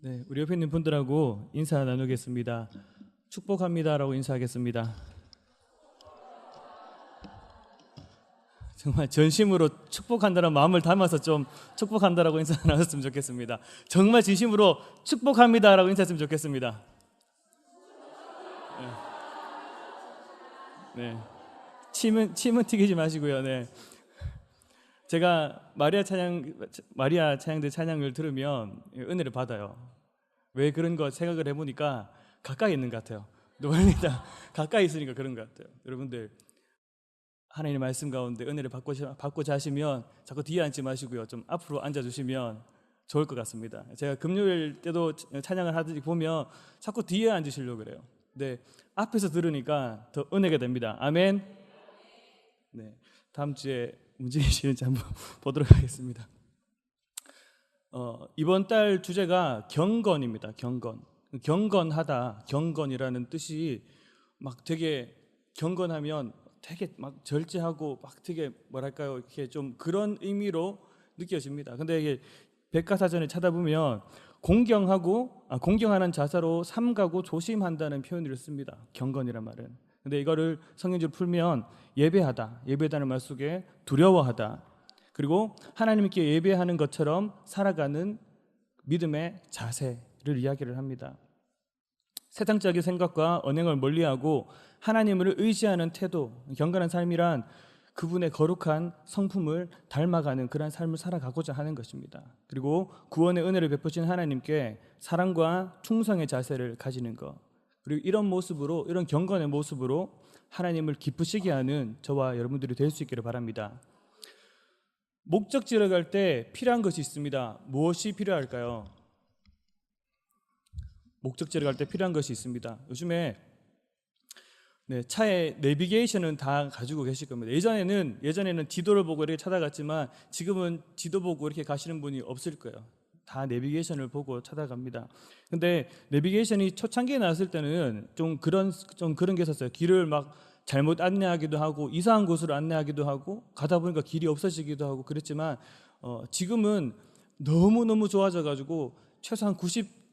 네, 우리 옆에 있는 분들하고 인사 나누겠습니다. 축복합니다라고 인사하겠습니다. 정말 전심으로 축복한다는 마음을 담아서 좀 축복한다라고 인사 나눴으면 좋겠습니다. 정말 진심으로 축복합니다라고 인사했으면 좋겠습니다. 네. 침은 튀기지 마시고요. 네. 제가 마리아 찬양대 찬양을 들으면 은혜를 받아요. 왜 그런 거 생각을 해보니까 가까이 있는 것 같아요. 놀리다 가까이 있으니까 그런 것 같아요. 여러분들 하나님의 말씀 가운데 은혜를 받고자 하시면 자꾸 뒤에 앉지 마시고요. 좀 앞으로 앉아주시면 좋을 것 같습니다. 제가 금요일 때도 찬양을 하듯이 보면 자꾸 뒤에 앉으시려고 그래요. 근데 앞에서 들으니까 더 은혜가 됩니다. 아멘. 네, 다음 주에 문진희 씨는지 한번 보도록 하겠습니다. 이번 달 주제가 경건입니다. 경건하다, 경건이라는 뜻이 막 되게 경건하면 되게 막 절제하고 막 되게 뭐랄까요, 이렇게 좀 그런 의미로 느껴집니다. 근데 이게 백과사전에 찾아보면 공경하는 자세로 삼가고 조심한다는 표현을 씁니다. 경건이란 말은. 근데 이거를 성경적으로 풀면 예배하다는 말 속에 두려워하다, 그리고 하나님께 예배하는 것처럼 살아가는 믿음의 자세를 이야기를 합니다. 세상적인 생각과 언행을 멀리하고 하나님을 의지하는 태도, 경건한 삶이란 그분의 거룩한 성품을 닮아가는 그런 삶을 살아가고자 하는 것입니다. 그리고 구원의 은혜를 베푸신 하나님께 사랑과 충성의 자세를 가지는 것, 그리고 이런 경건의 모습으로 하나님을 기쁘시게 하는 저와 여러분들이 될 수 있기를 바랍니다. 목적지를 갈 때 필요한 것이 있습니다. 무엇이 필요할까요? 목적지를 갈 때 필요한 것이 있습니다. 요즘에 차에 내비게이션은 다 가지고 계실 겁니다. 예전에는 지도를 보고 이렇게 찾아갔지만 지금은 지도 보고 이렇게 가시는 분이 없을 거예요. 다 내비게이션을 보고 찾아갑니다. 근데 내비게이션이 초창기에 나왔을 때는 좀 그런 게 있었어요. 길을 막 잘못 안내하기도 하고 이상한 곳으로 안내하기도 하고 가다 보니까 길이 없어지기도 하고 그랬지만 지금은 너무너무 좋아져가지고 최소한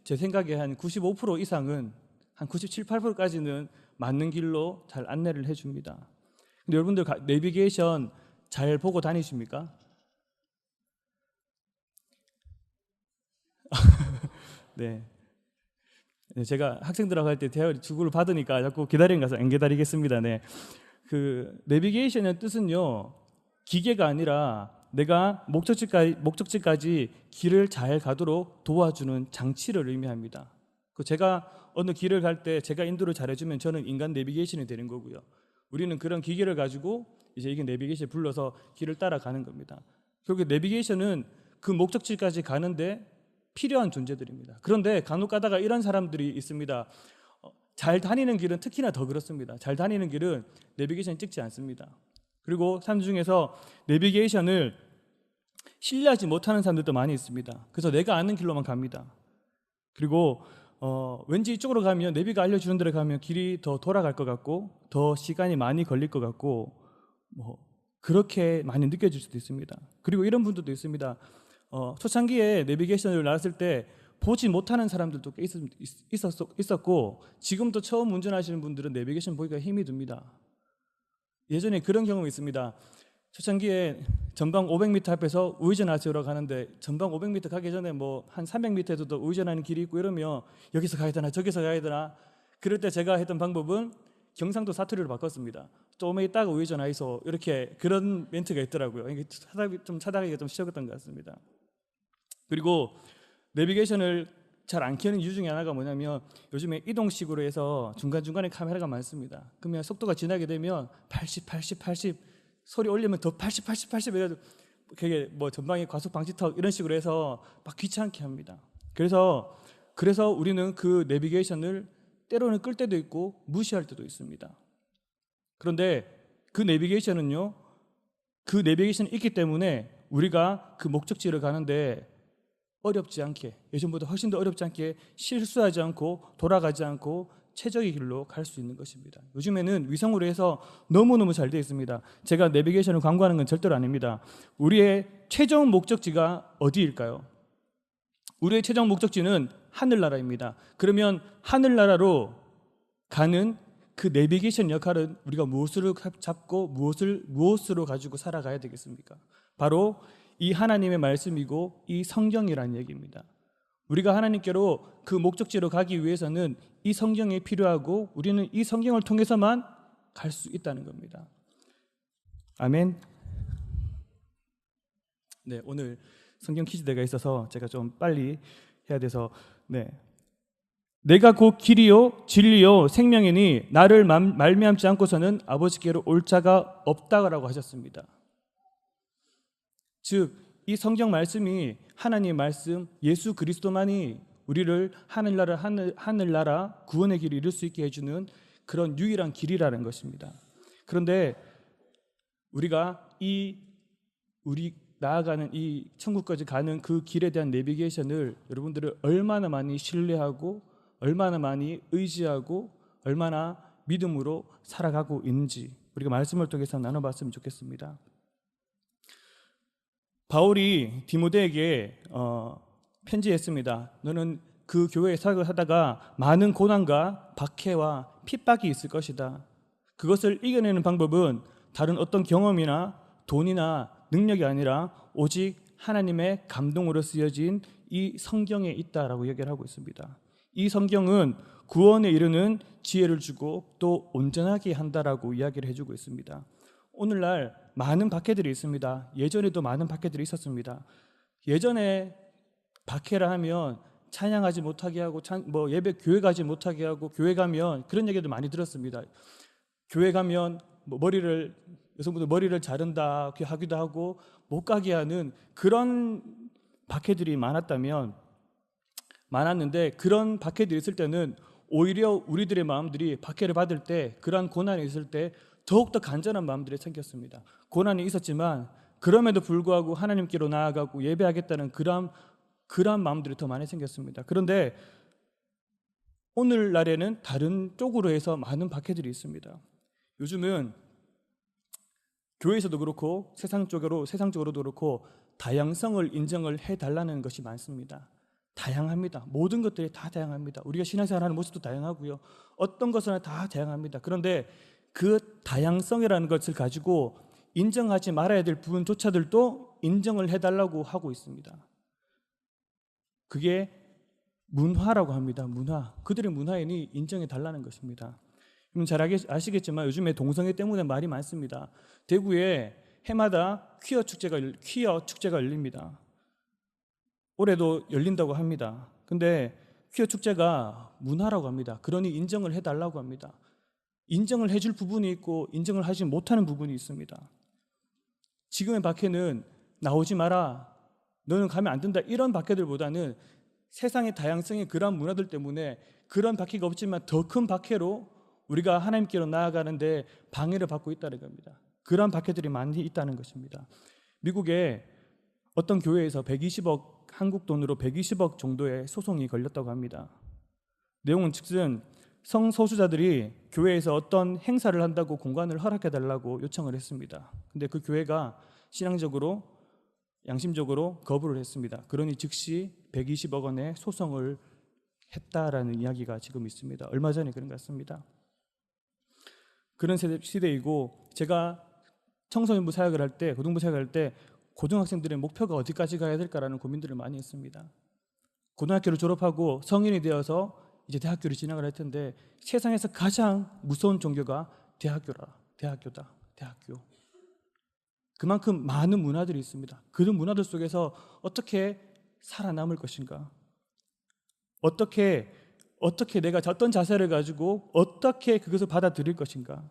제 생각에 한 95% 이상은 한 97, 8%까지는 맞는 길로 잘 안내를 해줍니다. 근데 여러분들 내비게이션 잘 보고 다니십니까? 네. 제가 학생들하고 할 때 대화를 주구를 받으니까 자꾸 기다리는 가서 안 기다리겠습니다. 네. 그 내비게이션의 뜻은요, 기계가 아니라 내가 목적지까지 길을 잘 가도록 도와주는 장치를 의미합니다. 제가 어느 길을 갈 때 제가 인도를 잘해주면 저는 인간 내비게이션이 되는 거고요. 우리는 그런 기계를 가지고 이제 이게 내비게이션 불러서 길을 따라가는 겁니다. 결국 내비게이션은 그 목적지까지 가는데 필요한 존재들입니다. 그런데 간혹 가다가 이런 사람들이 있습니다. 잘 다니는 길은 특히나 더 그렇습니다. 잘 다니는 길은 내비게이션 찍지 않습니다. 그리고 삶 중에서 내비게이션을 신뢰하지 못하는 사람들도 많이 있습니다. 그래서 내가 아는 길로만 갑니다. 그리고 왠지 이쪽으로 가면, 내비가 알려주는 데로 가면 길이 더 돌아갈 것 같고 더 시간이 많이 걸릴 것 같고 그렇게 많이 느껴질 수도 있습니다. 그리고 이런 분들도 있습니다. 초창기에 내비게이션을 나왔을 때 보지 못하는 사람들도 꽤 있었고 지금도 처음 운전하시는 분들은 내비게이션 보기가 힘이 듭니다. 예전에 그런 경험이 있습니다. 초창기에 전방 500m 앞에서 우회전하세요라고 하는데 전방 500m 가기 전에 한 300m에도 더 우회전하는 길이 있고 이러면 여기서 가야 되나 저기서 가야 되나, 그럴 때 제가 했던 방법은 경상도 사투리로 바꿨습니다. 조금 있다가 우회전하이소, 이렇게 그런 멘트가 있더라고요. 이게 찾아가기가 좀 쉬웠던 것 같습니다. 그리고 내비게이션을 잘 안 켜는 이유 중에 하나가 뭐냐면 요즘에 이동식으로 해서 중간중간에 카메라가 많습니다. 그러면 속도가 지나게 되면 80 소리 올리면 더 80 해가지고 그게 전방에 과속 방지턱 이런 식으로 해서 막 귀찮게 합니다. 그래서 우리는 그 내비게이션을 때로는 끌 때도 있고 무시할 때도 있습니다. 그런데 그 내비게이션이 있기 때문에 우리가 그 목적지를 가는데 어렵지 않게, 예전보다 훨씬 더 어렵지 않게, 실수하지 않고 돌아가지 않고 최적의 길로 갈 수 있는 것입니다. 요즘에는 위성으로 해서 너무너무 잘 되어 있습니다. 제가 내비게이션을 광고하는 건 절대로 아닙니다. 우리의 최종 목적지가 어디일까요? 우리의 최종 목적지는 하늘나라입니다. 그러면 하늘나라로 가는 그 내비게이션 역할은 우리가 무엇으로 잡고 무엇으로 가지고 살아가야 되겠습니까? 바로 이 하나님의 말씀이고 이 성경이라는 얘기입니다. 우리가 하나님께로 그 목적지로 가기 위해서는 이 성경이 필요하고 우리는 이 성경을 통해서만 갈 수 있다는 겁니다. 아멘. 네, 오늘 성경 퀴즈대가 있어서 제가 좀 빨리 해야 돼서 내가 곧 길이요 진리요 생명이니 나를 말미암지 않고서는 아버지께로 올 자가 없다라고 하셨습니다. 즉 이 성경 말씀이 하나님의 말씀 예수 그리스도만이 우리를 하늘나라 구원의 길을 이룰 수 있게 해주는 그런 유일한 길이라는 것입니다. 그런데 우리가 우리 나아가는 이 천국까지 가는 그 길에 대한 내비게이션을 여러분들을 얼마나 많이 신뢰하고 얼마나 많이 의지하고 얼마나 믿음으로 살아가고 있는지 우리가 말씀을 통해서 나눠봤으면 좋겠습니다. 바울이 디모데에게 편지했습니다. 너는 그 교회에 사역을 하다가 많은 고난과 박해와 핍박이 있을 것이다. 그것을 이겨내는 방법은 다른 어떤 경험이나 돈이나 능력이 아니라 오직 하나님의 감동으로 쓰여진 이 성경에 있다라고 얘기를 하고 있습니다. 이 성경은 구원에 이르는 지혜를 주고 또 온전하게 한다라고 이야기를 해주고 있습니다. 오늘날 많은 박해들이 있습니다. 예전에도 많은 박해들이 있었습니다. 예전에 박해를 하면 찬양하지 못하게 하고 예배 교회 가지 못하게 하고 교회 가면 그런 얘기도 많이 들었습니다. 교회 가면 여성분들 머리를 자른다 하기도 하고 못 가게 하는 그런 박해들이 많았는데 그런 박해들이 있을 때는 오히려 우리들의 마음들이 박해를 받을 때 그러한 고난이 있을 때 더욱더 간절한 마음들이 생겼습니다. 고난이 있었지만 그럼에도 불구하고 하나님께로 나아가고 예배하겠다는 그러한 마음들이 더 많이 생겼습니다. 그런데 오늘날에는 다른 쪽으로 해서 많은 박해들이 있습니다. 요즘은 교회에서도 그렇고 세상적으로도 그렇고 다양성을 인정을 해달라는 것이 많습니다. 다양합니다. 모든 것들이 다 다양합니다. 우리가 신앙생활하는 모습도 다양하고요. 어떤 것은 다 다양합니다. 그런데 그 다양성이라는 것을 가지고 인정하지 말아야 될 부분조차들도 인정을 해달라고 하고 있습니다. 그게 문화라고 합니다. 문화. 그들의 문화인이 인정해달라는 것입니다. 잘 아시겠지만 요즘에 동성애 때문에 말이 많습니다. 대구에 해마다 퀴어 축제가 열립니다. 올해도 열린다고 합니다. 근데 퀴어 축제가 문화라고 합니다. 그러니 인정을 해달라고 합니다. 인정을 해줄 부분이 있고 인정을 하지 못하는 부분이 있습니다. 지금의 박해는 나오지 마라, 너는 가면 안 된다 이런 박해들보다는 세상의 다양성의 그런 문화들 때문에 그런 박해가 없지만 더 큰 박해로 우리가 하나님께로 나아가는데 방해를 받고 있다는 겁니다. 그런 박해들이 많이 있다는 것입니다. 미국에 어떤 교회에서 120억 한국 돈으로 120억 정도의 소송이 걸렸다고 합니다. 내용은 즉슨 성소수자들이 교회에서 어떤 행사를 한다고 공간을 허락해달라고 요청을 했습니다. 근데 그 교회가 신앙적으로 양심적으로 거부를 했습니다. 그러니 즉시 120억 원의 소송을 했다라는 이야기가 지금 있습니다. 얼마 전에 그런 것 같습니다. 그런 시대이고 제가 청소년부 사역을 할 때 고등부 사역을 할 때 고등학생들의 목표가 어디까지 가야 될까라는 고민들을 많이 했습니다. 고등학교를 졸업하고 성인이 되어서 이제 대학교를 진학을 할 텐데 세상에서 가장 무서운 종교가 대학교다. 그만큼 많은 문화들이 있습니다. 그런 문화들 속에서 어떻게 살아남을 것인가? 어떻게 내가 어떤 자세를 가지고 어떻게 그것을 받아들일 것인가?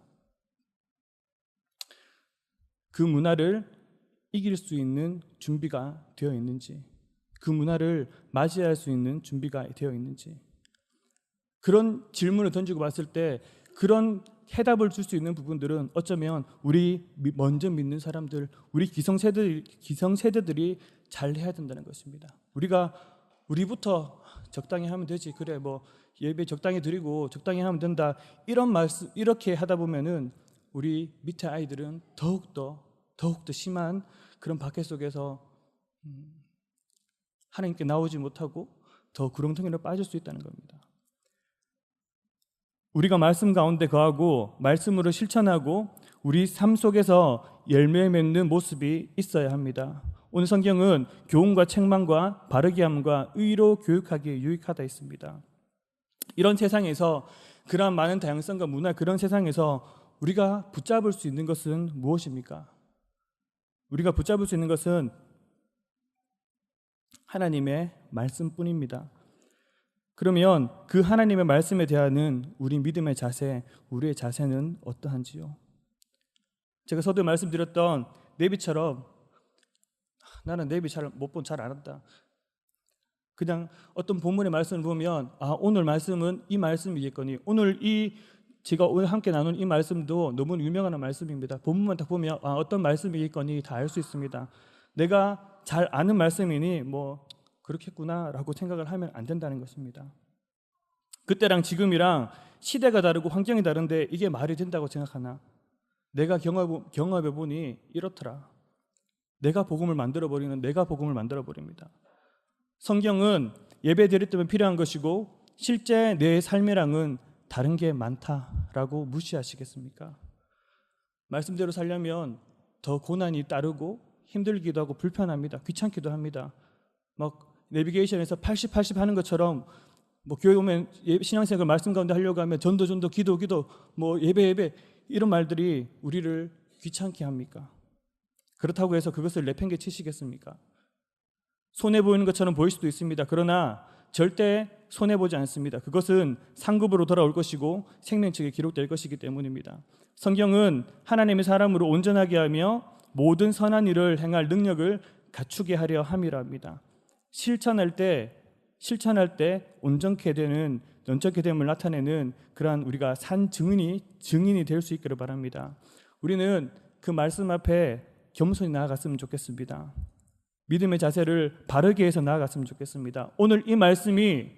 그 문화를 이길 수 있는 준비가 되어 있는지, 그 문화를 맞이할 수 있는 준비가 되어 있는지, 그런 질문을 던지고 봤을 때 그런 해답을 줄 수 있는 부분들은 어쩌면 우리 먼저 믿는 사람들, 우리 기성세대들이 잘 해야 된다는 것입니다. 우리부터 적당히 하면 되지, 그래 뭐 예배 적당히 드리고 적당히 하면 된다, 이런 말씀 이렇게 하다 보면은 우리 밑에 아이들은 더욱더 심한 그런 박해 속에서 하나님께 나오지 못하고 더 구렁텅이로 빠질 수 있다는 겁니다. 우리가 말씀 가운데 거하고 말씀으로 실천하고 우리 삶 속에서 열매 맺는 모습이 있어야 합니다. 오늘 성경은 교훈과 책망과 바르게 함과 의로 교육하기에 유익하다 했습니다. 이런 세상에서, 그러한 많은 다양성과 문화, 그런 세상에서 우리가 붙잡을 수 있는 것은 무엇입니까? 우리가 붙잡을 수 있는 것은 하나님의 말씀뿐입니다. 그러면 그 하나님의 말씀에 대한 우리 믿음의 자세, 우리의 자세는 어떠한지요? 제가 서두에 말씀드렸던 네비처럼 나는 네비 잘 못 본, 잘 알았다. 그냥 어떤 본문의 말씀을 보면 오늘 말씀은 이 말씀이겠거니, 제가 오늘 함께 나눈 이 말씀도 너무 유명한 말씀입니다. 본문만 딱 보면 어떤 말씀이겠거니 다 알 수 있습니다. 내가 잘 아는 말씀이니 뭐 그렇겠구나라고 생각을 하면 안 된다는 것입니다. 그때랑 지금이랑 시대가 다르고 환경이 다른데 이게 말이 된다고 생각하나? 내가 경험해 보니 이렇더라. 내가 복음을 만들어버리는 내가 복음을 만들어버립니다. 성경은 예배 드릴 때만 필요한 것이고 실제 내 삶이랑은 다른 게 많다라고 무시하시겠습니까? 말씀대로 살려면 더 고난이 따르고 힘들기도 하고 불편합니다. 귀찮기도 합니다. 막 내비게이션에서 80 하는 것처럼 뭐 교회 오면 신앙생활 말씀 가운데 하려고 하면 전도 기도 뭐 예배 이런 말들이 우리를 귀찮게 합니까? 그렇다고 해서 그것을 내팽개치시겠습니까? 손해 보이는 것처럼 보일 수도 있습니다. 그러나 절대 손해 보지 않습니다. 그것은 상급으로 돌아올 것이고 생명책에 기록될 것이기 때문입니다. 성경은 하나님의 사람으로 온전하게 하며 모든 선한 일을 행할 능력을 갖추게 하려 함이라 합니다. 실천할 때 온전케 됨을 나타내는 그러한 우리가 산 증인이 될 수 있기를 바랍니다. 우리는 그 말씀 앞에 겸손히 나아갔으면 좋겠습니다. 믿음의 자세를 바르게 해서 나아갔으면 좋겠습니다. 오늘 이 말씀이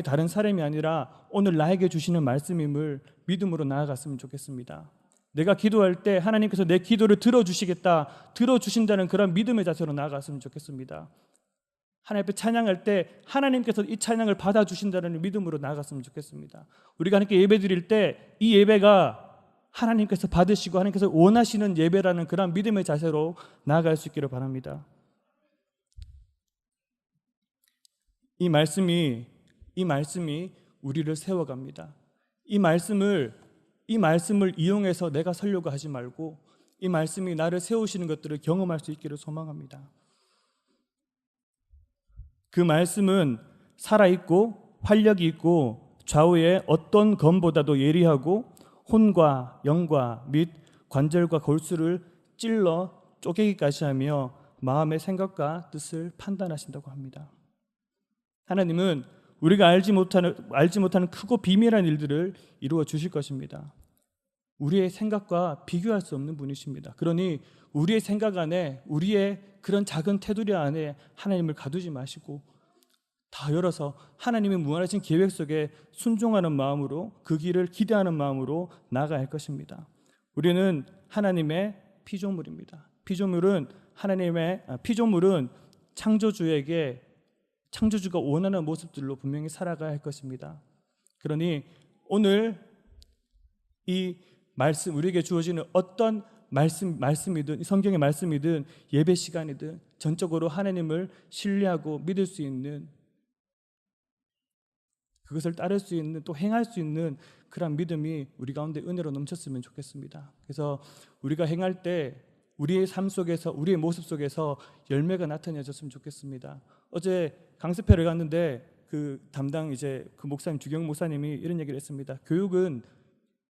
다른 사람이 아니라 오늘 나에게 주시는 말씀임을 믿음으로 나아갔으면 좋겠습니다. 내가 기도할 때 하나님께서 내 기도를 들어주신다는 그런 믿음의 자세로 나아갔으면 좋겠습니다. 하나님 앞에 찬양할 때 하나님께서 이 찬양을 받아주신다는 믿음으로 나아갔으면 좋겠습니다. 우리가 하나님께 예배 드릴 때 이 예배가 하나님께서 받으시고 하나님께서 원하시는 예배라는 그런 믿음의 자세로 나아갈 수 있기를 바랍니다. 이 말씀이 우리를 세워갑니다. 이 말씀을 이용해서 내가 서려고 하지 말고 이 말씀이 나를 세우시는 것들을 경험할 수 있기를 소망합니다. 그 말씀은 살아있고 활력이 있고 좌우에 어떤 검보다도 예리하고 혼과 영과 및 관절과 골수를 찔러 쪼개기까지 하며 마음의 생각과 뜻을 판단하신다고 합니다. 하나님은 우리가 알지 못하는 크고 비밀한 일들을 이루어 주실 것입니다. 우리의 생각과 비교할 수 없는 분이십니다. 그러니 우리의 생각 안에, 우리의 그런 작은 테두리 안에 하나님을 가두지 마시고 다 열어서 하나님의 무한하신 계획 속에 순종하는 마음으로, 그 길을 기대하는 마음으로 나아가야 할 것입니다. 우리는 하나님의 피조물입니다. 피조물은 창조주가 원하는 모습들로 분명히 살아가야 할 것입니다. 그러니 오늘 이 말씀, 우리에게 주어지는 어떤 말씀이든 성경의 말씀이든 예배 시간이든 전적으로 하나님을 신뢰하고 믿을 수 있는, 그것을 따를 수 있는, 또 행할 수 있는 그런 믿음이 우리 가운데 은혜로 넘쳤으면 좋겠습니다. 그래서 우리가 행할 때 우리의 삶 속에서, 우리의 모습 속에서 열매가 나타내졌으면 좋겠습니다. 어제 강습회를 갔는데 그 담당 그 목사님, 주경 목사님이 이런 얘기를 했습니다.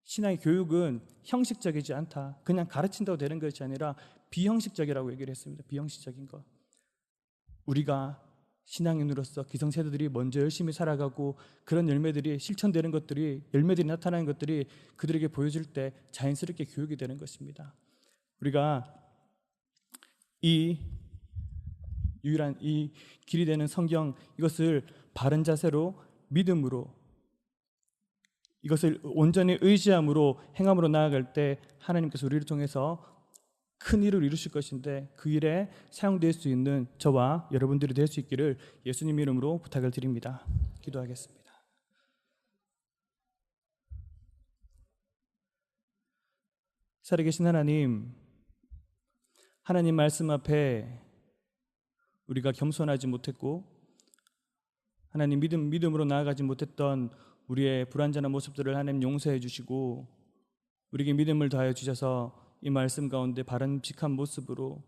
신앙의 교육은 형식적이지 않다. 그냥 가르친다고 되는 것이 아니라 비형식적이라고 얘기를 했습니다. 비형식적인 것. 우리가 신앙인으로서 기성세대들이 먼저 열심히 살아가고 그런 열매들이 실천되는 것들이, 열매들이 나타나는 것들이 그들에게 보여질 때 자연스럽게 교육이 되는 것입니다. 우리가 이 유일한 이 길이 되는 성경, 이것을 바른 자세로, 믿음으로, 이것을 온전히 의지함으로 행함으로 나아갈 때 하나님께서 우리를 통해서 큰 일을 이루실 것인데 그 일에 사용될 수 있는 저와 여러분들이 될 수 있기를 예수님 이름으로 부탁을 드립니다. 기도하겠습니다. 살아계신 하나님, 하나님 말씀 앞에 우리가 겸손하지 못했고 하나님 믿음으로 나아가지 못했던 우리의 불완전한 모습들을 하나님 용서해 주시고 우리에게 믿음을 더하여 주셔서 이 말씀 가운데 바람직한 모습으로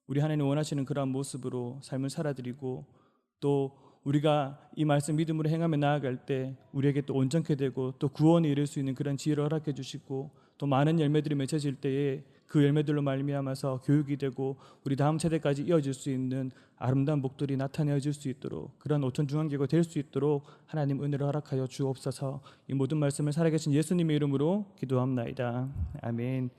우리 하나님 원하시는 그러한 모습으로 삶을 살아드리고 또 우리가 이 말씀 믿음으로 행하며 나아갈 때 우리에게 또 온전케 되고 또 구원에 이를 수 있는 그런 지혜를 허락해 주시고 또 많은 열매들이 맺혀질 때에 그 열매들로 말미암아서 교육이 되고 우리 다음 세대까지 이어질 수 있는 아름다운 목들이 나타내어질 수 있도록 그런 오천 중앙교회가 될 수 있도록 하나님 은혜를 허락하여 주옵소서. 이 모든 말씀을 살아계신 예수님의 이름으로 기도합나이다. 아멘.